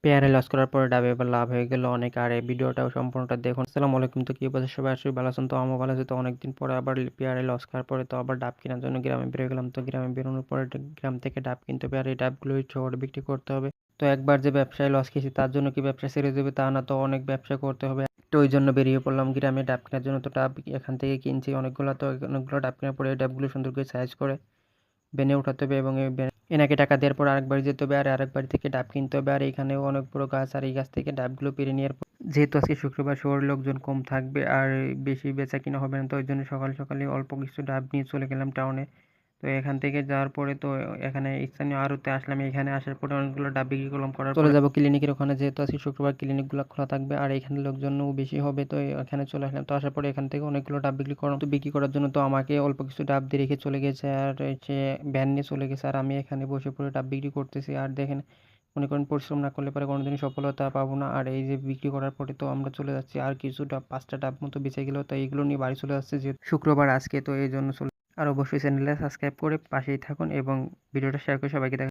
পেয়ারে loss করার পরে ডাবে এবার লাভ হয়ে গেল অনেক। আর এই ভিডিওটাও সম্পূর্ণটা দেখুন। আসসালামু আলাইকুম। তো কি অবস্থা সবাই? আসলে ভালো আছেন? তো আমিও ভালো আছি। তো অনেকদিন পরে আবার পেয়ারে লস খাওয়ার পরে তো আবার ডাব কেনার জন্য গ্রামে বের হয়ে গেলাম। তো গ্রামে বেরোনোর পরে গ্রাম থেকে ডাব কিনতে হবে, আর এই ডাবগুলো শহরে বিক্রি করতে হবে। তো একবার যে ব্যবসায় লস খেয়েছি তার জন্য কি ব্যবসা ছেড়ে দেবে তা না, তো অনেক ব্যবসা করতে হবে। তো ওই জন্য বেরিয়ে পড়লাম গ্রামে ডাব কেনার জন্য। তো ডাব এখান থেকে কিনছি অনেকগুলো। তো অনেকগুলো ডাব কেনার পরে এই ডাবগুলো সুন্দর করে সাইজ করে বেনে উঠাতে হবে, এবং এনাকে টাকা দেওয়ার পর আরেক বাড়ি যেতে হবে, আর আরেক বাড়ি থেকে ডাব কিনতে হবে। আর এখানেও অনেক বড় গাছ, আর এই গাছ থেকে ডাবগুলো পেরে নেওয়ার পর, যেহেতু আজকে শুক্রবার শহরের লোকজন কম থাকবে আর বেশি বেচা কিনা হবে না, তো ওই জন্য সকাল সকালে অল্প কিছু ডাব নিয়ে চলে গেলাম টাউনে। তো এখান থেকে যাওয়ার পরে তো এখানে স্থানীয় আড়তে আসলাম। এখানে আসার পরে অনেকগুলো ডাব বিক্রি করলাম, করার চলে যাবো ক্লিনিকের ওখানে, যেহেতু আজকে শুক্রবার ক্লিনিকগুলো খোলা থাকবে আর এখানে লোকজনও বেশি হবে। তো এখানে চলে আসলাম। তো আসার পরে এখান থেকে অনেকগুলো ডাব বিক্রি করলাম। তো বিক্রি করার জন্য তো আমাকে অল্প কিছু ডাব দিয়ে রেখে চলে গেছে, আর সে ভ্যান নিয়ে চলে গেছে, আর আমি এখানে বসে পড়ে ডাব বিক্রি করতেছি। আর দেখেন, মনে করেন পরিশ্রম না করলে পরে কোনোদিনই সফলতা পাবো না। আর এই যে বিক্রি করার পরে তো আমরা চলে যাচ্ছি, আর কিছু ডাব 5টা ডাব মতো বেঁচে গেল, তো এইগুলো নিয়ে বাড়ি চলে যাচ্ছে যেহেতু শুক্রবার আজকে, তো এই জন্য চলে। আর অবশ্যই চ্যানেলটা সাবস্ক্রাইব করে পাশেই থাকুন এবং ভিডিওটা শেয়ার করে সবাইকে দেখান।